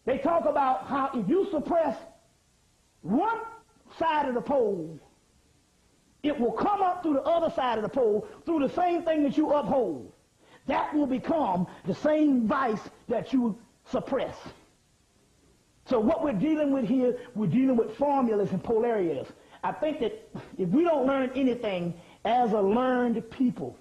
They talk about how if you suppress one side of the pole, it will come up through the other side of the pole through the same thing that you uphold. That will become the same vice that you suppress. So what we're dealing with here, we're dealing with formulas and polarities. I think that if we don't learn anything as a learned people,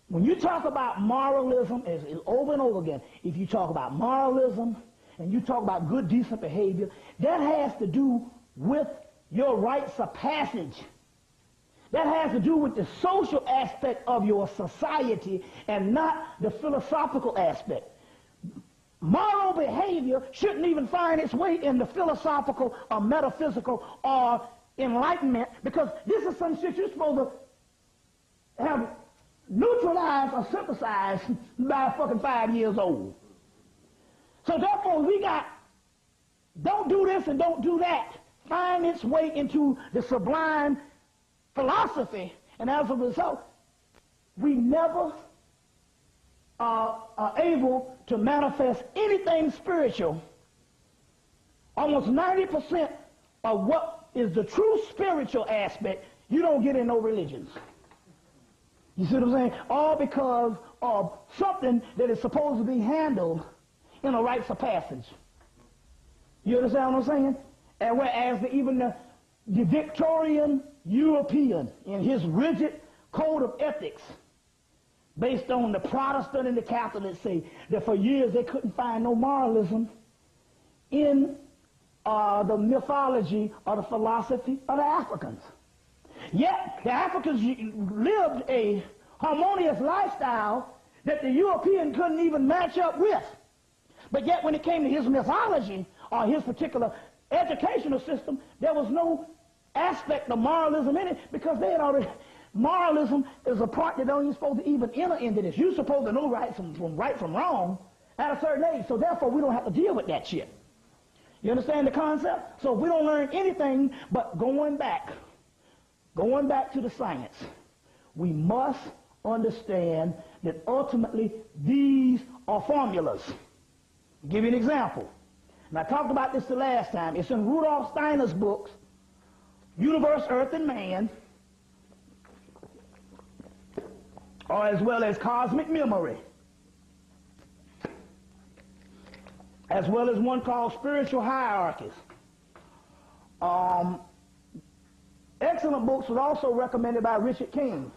when you talk about moralism, it's over and over again, if you talk about moralism and you talk about good, decent behavior, that has to do with your rites of passage. That has to do with the social aspect of your society and not the philosophical aspect. Moral behavior shouldn't even find its way in the philosophical or metaphysical or enlightenment, because this is some shit you're supposed to have neutralized or synthesized by fucking 5 years old. So therefore we got don't do this and don't do that find its way into the sublime philosophy, and as a result we never are able to manifest anything spiritual. Almost 90% of what is the true spiritual aspect you don't get in no religions. You see what I'm saying? All because of something that is supposed to be handled in a rites of passage. You understand what I'm saying? And whereas even the Victorian European, in his rigid code of ethics, based on the Protestant and the Catholic, say that for years they couldn't find no moralism in the mythology or the philosophy of the Africans. Yet the Africans lived a harmonious lifestyle that the European couldn't even match up with. But yet when it came to his mythology or his particular educational system, there was no aspect of moralism in it, because they had already... Moralism is a part that don't even supposed to even enter into this. You're supposed to know right from wrong at a certain age, so therefore we don't have to deal with that shit. You understand the concept? So we don't learn anything but going back to the science. We must understand that ultimately these are formulas. I'll give you an example. And I talked about this the last time. It's in Rudolf Steiner's books, Universe, Earth, and Man, or as well as Cosmic Memory, as well as one called Spiritual Hierarchies. Excellent books was also recommended by Richard King.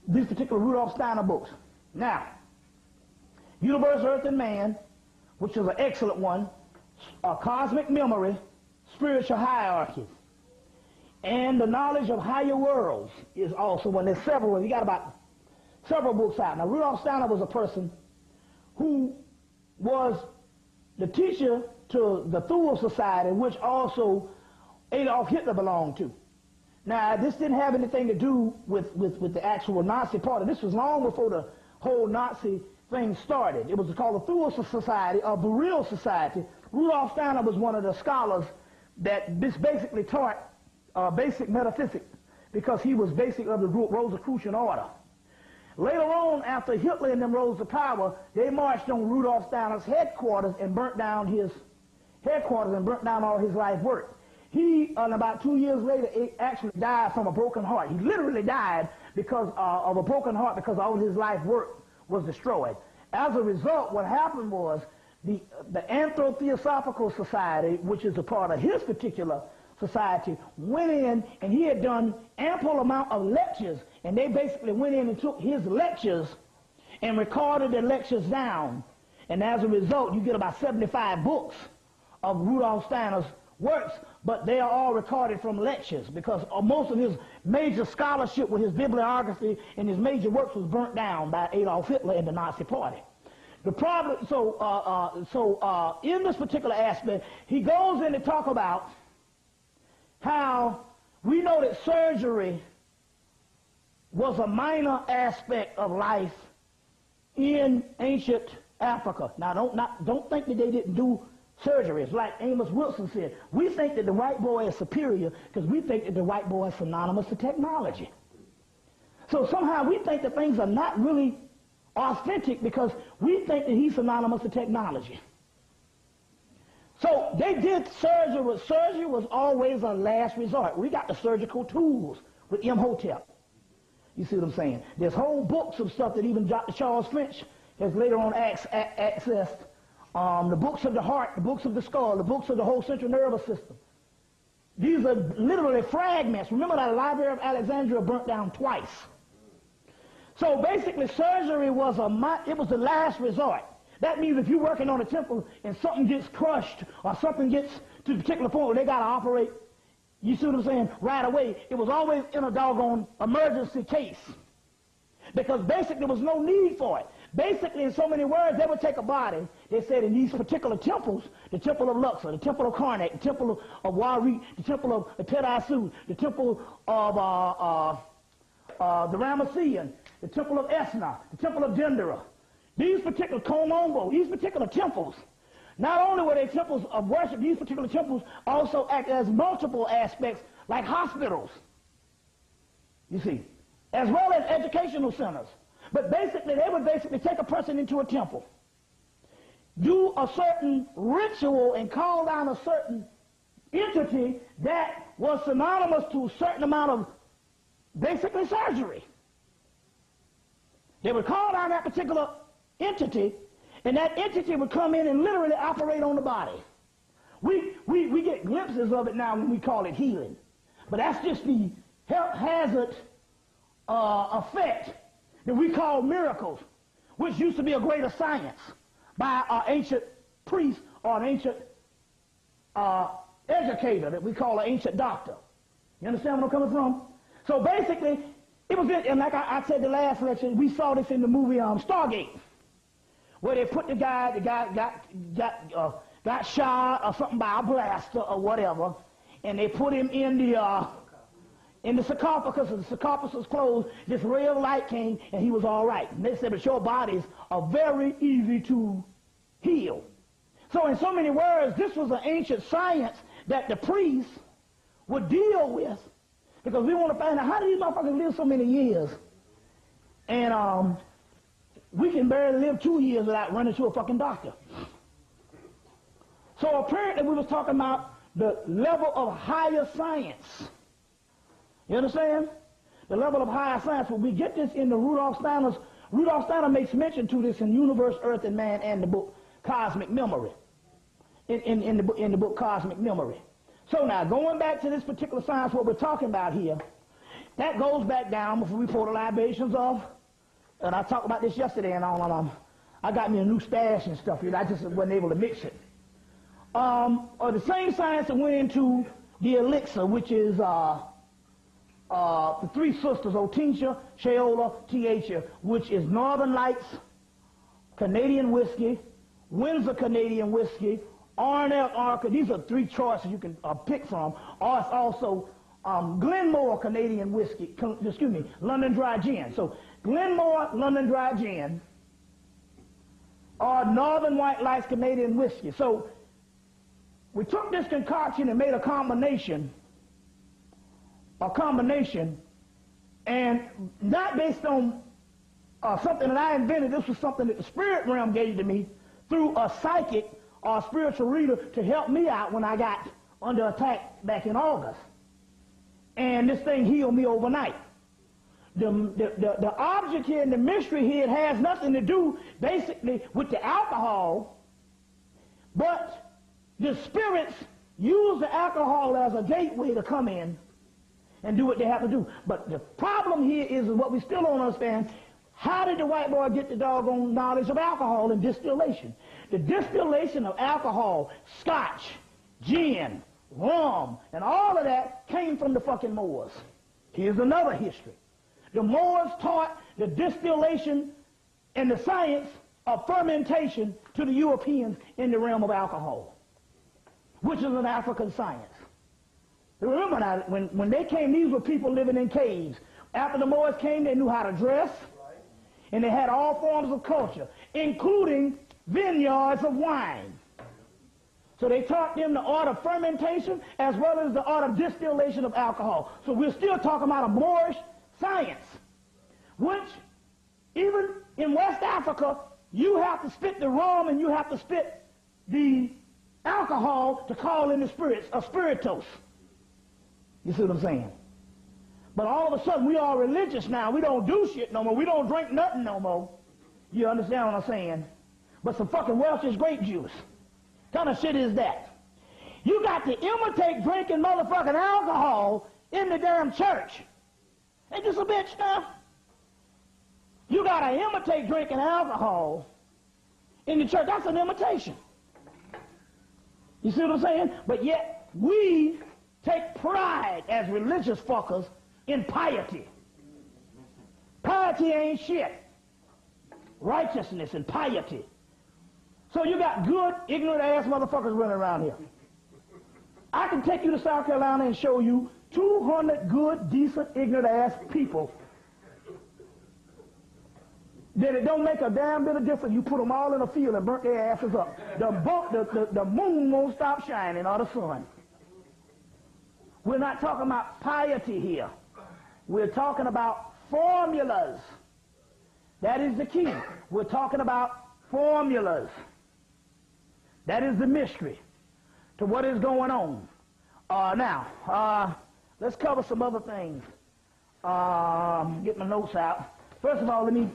These particular Rudolf Steiner books. Now, Universe, Earth, and Man, which is an excellent one, Cosmic Memory, Spiritual Hierarchies, and the Knowledge of Higher Worlds is also one. There's several. You got about several books out. Now, Rudolf Steiner was a person who was the teacher to the Thule Society, which also Adolf Hitler belonged to. Now, this didn't have anything to do with the actual Nazi party. This was long before the whole Nazi thing started. It was called the Thule Society, or the Real Society. Rudolf Steiner was one of the scholars that basically taught basic metaphysics, because he was basic of the Rosicrucian order. Later on, after Hitler and them rose to power, they marched on Rudolf Steiner's headquarters and burnt down his headquarters and burnt down all his life work. He, about 2 years later, actually died from a broken heart. He literally died because of a broken heart, because all his life work was destroyed. As a result, what happened was the Anthrotheosophical Society, which is a part of his particular society, went in, and he had done ample amount of lectures, and they basically went in and took his lectures and recorded the lectures down. And as a result, you get about 75 books of Rudolf Steiner's works, but they are all recorded from lectures, because most of his major scholarship with his bibliography and his major works was burnt down by Adolf Hitler and the Nazi Party. The problem, in this particular aspect, he goes in to talk about how we know that surgery was a minor aspect of life in ancient Africa. Now, don't think that they didn't do surgeries. Like Amos Wilson said, we think that the white boy is superior because we think that the white boy is synonymous to technology. So somehow we think that things are not really authentic because we think that he's synonymous with technology. So they did surgery. Surgery was always a last resort. We got the surgical tools with Imhotep. You see what I'm saying? There's whole books of stuff that even Dr. Charles French has later on accessed. The books of the heart, the books of the skull, the books of the whole central nervous system. These are literally fragments. Remember that Library of Alexandria burnt down twice. So basically surgery was the last resort. That means if you're working on a temple and something gets crushed or something gets to a particular point where they got to operate, you see what I'm saying, right away, it was always in a doggone emergency case. Because basically there was no need for it. Basically, in so many words, they would take a body, they said in these particular temples, the temple of Luxor, the temple of Karnak, the temple of Warit, the temple of Tedaisu, the temple of the Ramessean, the temple of Esna, the temple of Dendera. These particular Kolombo, these particular temples, not only were they temples of worship, these particular temples also act as multiple aspects like hospitals, you see, as well as educational centers. But basically, they would basically take a person into a temple, do a certain ritual and call down a certain entity that was synonymous to a certain amount of basically surgery. They would call down that particular entity, and that entity would come in and literally operate on the body. We get glimpses of it now when we call it healing. But that's just the haphazard effect that we call miracles, which used to be a greater science by an ancient priest or an ancient educator that we call an ancient doctor. You understand where I'm coming from? So basically, it was, and like I said the last lecture, we saw this in the movie Stargate, where they put the guy got shot or something by a blaster or whatever, and they put him in the sarcophagus, and the sarcophagus was closed. This ray of light came, and he was all right. And they said, but your bodies are very easy to heal. So in so many words, this was an ancient science that the priests would deal with, because we want to find out how do these motherfuckers live so many years, and we can barely live 2 years without running to a fucking doctor. So apparently we was talking about the level of higher science. You understand? The level of higher science. When we get this in the Rudolf Steiner makes mention to this in Universe, Earth, and Man and the book Cosmic Memory. In the book Cosmic Memory. So now, going back to this particular science, what we're talking about here, that goes back down before we pour the libations off. And I talked about this yesterday, and I got me a new stash and stuff here. I just wasn't able to mix it. Or the same science that went into the elixir, which is the three sisters, Otintia, Sheola, Tiatia, which is Northern Lights, Canadian whiskey, Windsor Canadian whiskey, Arnell Arca. These are three choices you can pick from. Or it's also Glenmore Canadian whiskey, London Dry Gin. So Glenmore London Dry Gin or Northern White Lights Canadian whiskey. So we took this concoction and made a combination, and not based on something that I invented. This was something that the spirit realm gave to me through a psychic or a spiritual reader to help me out when I got under attack back in August. And this thing healed me overnight. The object here and the mystery here, it has nothing to do basically with the alcohol, but the spirits use the alcohol as a gateway to come in and do what they have to do. But the problem here is what we still don't understand. How did the white boy get the doggone knowledge of alcohol and distillation? The distillation of alcohol, scotch, gin, rum, and all of that came from the fucking Moors. Here's another history. The Moors taught the distillation and the science of fermentation to the Europeans in the realm of alcohol, which is an African science. Remember now, when they came, these were people living in caves. After the Moors came, they knew how to dress, and they had all forms of culture, including vineyards of wine. So they taught them the art of fermentation as well as the art of distillation of alcohol. So we're still talking about a Moorish science. which even in West Africa, you have to spit the rum and you have to spit the alcohol to call in the spirits, a spiritus. You see what I'm saying? But all of a sudden, we are religious now. We don't do shit no more. We don't drink nothing no more. You understand what I'm saying? But some fucking Welch's grape juice. What kind of shit is that? You got to imitate drinking motherfucking alcohol in the damn church. Ain't this a bitch now? You got to imitate drinking alcohol in the church. That's an imitation. You see what I'm saying? But yet, we take pride as religious fuckers in piety. Piety ain't shit. Righteousness and piety. So you got good, ignorant ass motherfuckers running around here. I can take you to South Carolina and show you 200 good, decent, ignorant ass people that it don't make a damn bit of difference. You put them all in a field and burn their asses up. The moon won't stop shining or the sun. We're not talking about piety here. We're talking about formulas. That is the key. We're talking about formulas. That is the mystery to what is going on. Now, let's cover some other things. Get my notes out. First of all, let me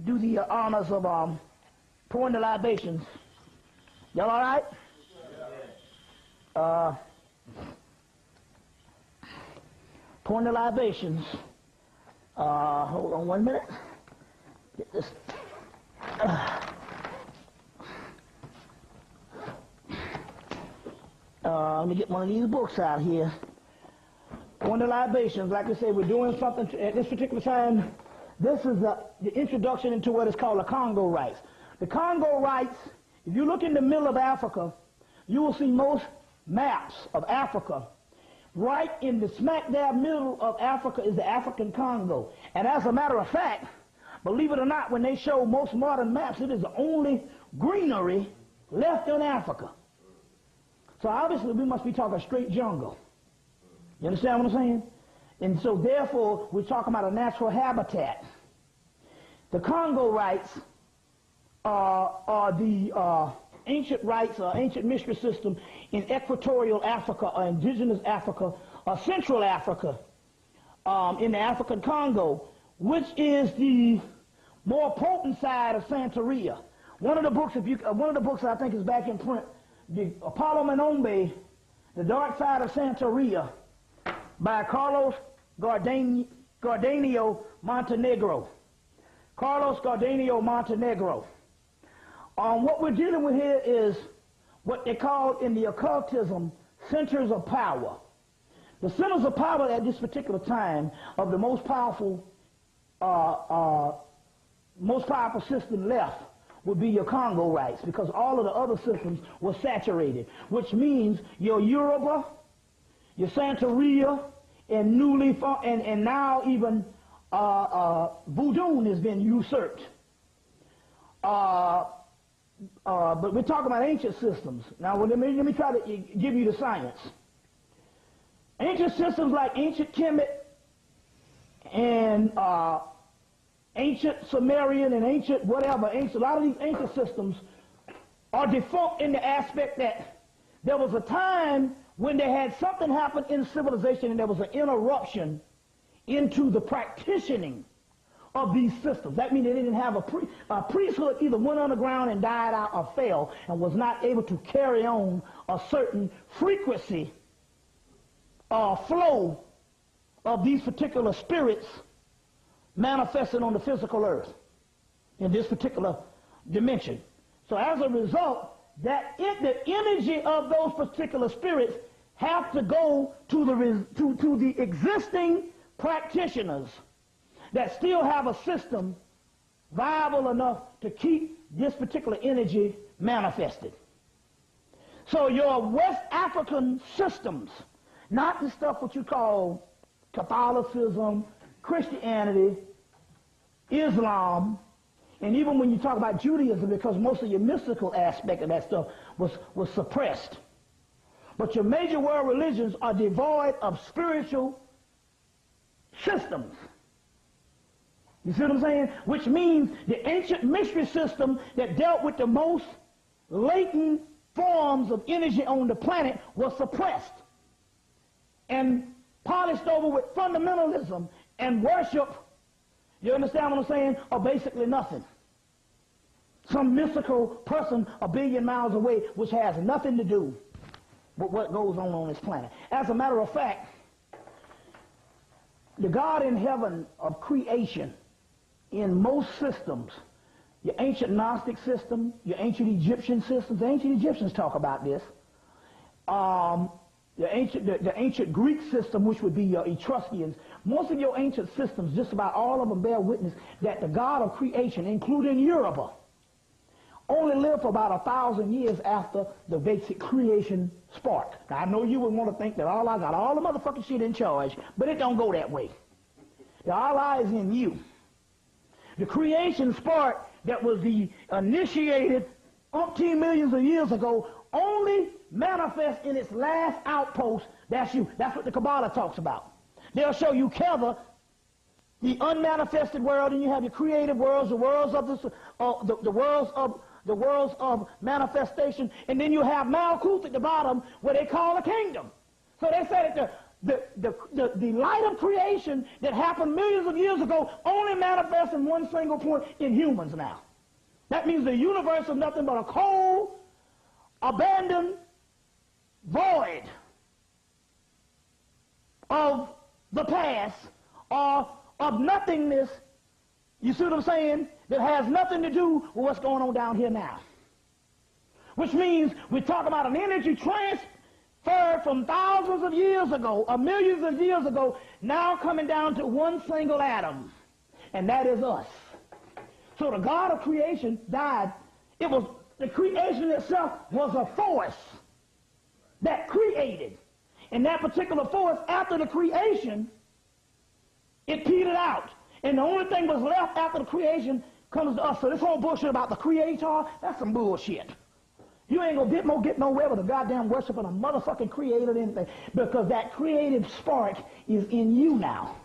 do the honors of pouring the libations. Y'all all right? Pouring the libations. Hold on 1 minute. Get this. Let me get one of these books out here. Pouring the libations. Like I say, we're doing something at this particular time. This is the introduction into what is called the Congo rites. The Congo rites, if you look in the middle of Africa, you will see most maps of Africa. Right in the smack dab middle of Africa is the African Congo. And as a matter of fact, believe it or not, when they show most modern maps, it is the only greenery left in Africa. So obviously we must be talking straight jungle. You understand what I'm saying? And so therefore, we're talking about a natural habitat. The Congo rites are the ancient rites or ancient mystery system in equatorial Africa or indigenous Africa or Central Africa in the African Congo, which is the more potent side of Santeria. One of the books I think is back in print, the Apollo Manombe, The Dark Side of Santeria, by Carlos Gardenio Montenegro. Carlos Gardenio Montenegro. What we're dealing with here is what they call in the occultism centers of power. The centers of power at this particular time of the most powerful system left would be your Congo rites, because all of the other systems were saturated, which means your Yoruba, your Santeria, and and now even Voodoo has been usurped. But we're talking about ancient systems. Now, let me try to give you the science. Ancient systems like ancient Hemmitt and ancient Sumerian and ancient whatever, a lot of these ancient systems are defunct in the aspect that there was a time when they had something happen in civilization and there was an interruption into the practicing of these systems. That means they didn't have a priesthood either went underground and died out or fell and was not able to carry on a certain frequency or flow of these particular spirits manifested on the physical earth in this particular dimension. So as a result, the energy of those particular spirits have to go to the existing practitioners that still have a system viable enough to keep this particular energy manifested. So your West African systems, not the stuff what you call Catholicism, Christianity, Islam, and even when you talk about Judaism, because most of your mystical aspect of that stuff was suppressed. But your major world religions are devoid of spiritual systems. You see what I'm saying? Which means the ancient mystery system that dealt with the most latent forms of energy on the planet was suppressed and polished over with fundamentalism and worship, you understand what I'm saying, or basically nothing. Some mystical person a billion miles away which has nothing to do with what goes on this planet. As a matter of fact, the God in heaven of creation in most systems, your ancient Gnostic system, your ancient Egyptian systems, the ancient Egyptians talk about this, the ancient Greek system, which would be your Etruscans, most of your ancient systems, just about all of them bear witness that the God of creation, including Yoruba, only lived for about 1,000 years after the basic creation spark. Now, I know you would want to think that Allah got all the motherfucking shit in charge, but it don't go that way. The Allah is in you. The creation spark that was initiated umpteen millions of years ago only manifests in its last outpost. That's you. That's what the Kabbalah talks about. They'll show you Keva, the unmanifested world, and you have your creative worlds, the worlds of the worlds of manifestation, and then you have Malkuth at the bottom, where they call a kingdom. So they say that the light of creation that happened millions of years ago only manifests in one single point in humans now. That means the universe is nothing but a cold, abandoned void of the past, or of nothingness, you see what I'm saying, that has nothing to do with what's going on down here now. Which means we're talking about an energy transferred from thousands of years ago, or millions of years ago, now coming down to one single atom, and that is us. So the God of creation died. It was, the creation itself was a force that created. And that particular force, after the creation, it petered out. And the only thing was left after the creation comes to us. So this whole bullshit about the creator, that's some bullshit. You ain't gonna get nowhere with a goddamn worshiping a motherfucking creator or anything, because that creative spark is in you now.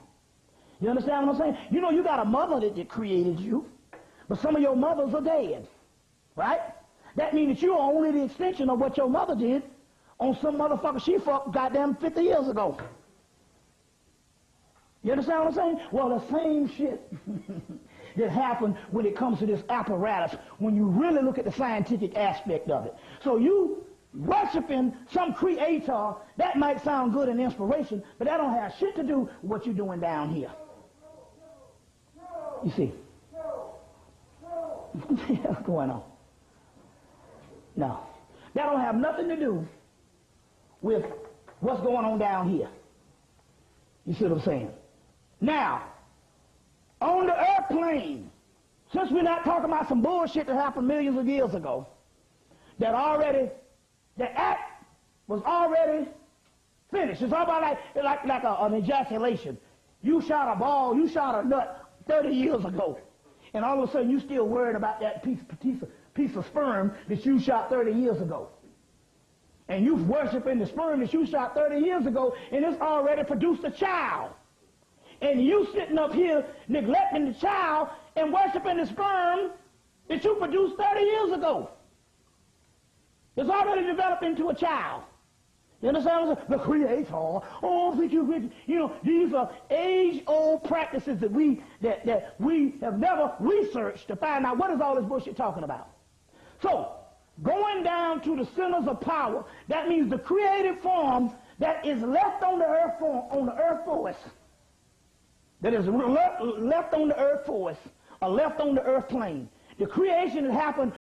You understand what I'm saying? You know you got a mother that created you, but some of your mothers are dead, right? That means that you are only the extension of what your mother did on some motherfucker she fucked goddamn 50 years ago. You understand what I'm saying? Well, the same shit that happened when it comes to this apparatus, when you really look at the scientific aspect of it. So you worshiping some creator, that might sound good and inspiration, but that don't have shit to do with what you're doing down here. You see? What the hell's going on? No. That don't have nothing to do with what's going on down here. You see what I'm saying? Now, on the earth plane, since we're not talking about some bullshit that happened millions of years ago, the act was already finished. It's all about like an ejaculation. You shot a ball, you shot a nut 30 years ago, and all of a sudden you still worried about that piece of sperm that you shot 30 years ago. And you worshiping the sperm that you shot 30 years ago, and it's already produced a child. And you sitting up here neglecting the child and worshiping the sperm that you produced 30 years ago. It's already developed into a child. You understand what I'm saying? The creator. Oh, you know, these are age-old practices that we have never researched to find out what is all this bullshit talking about. So, going down to the centers of power, that means the creative form that is left on the earth force, that is left on the earth force, or left on the earth plane. The creation that happened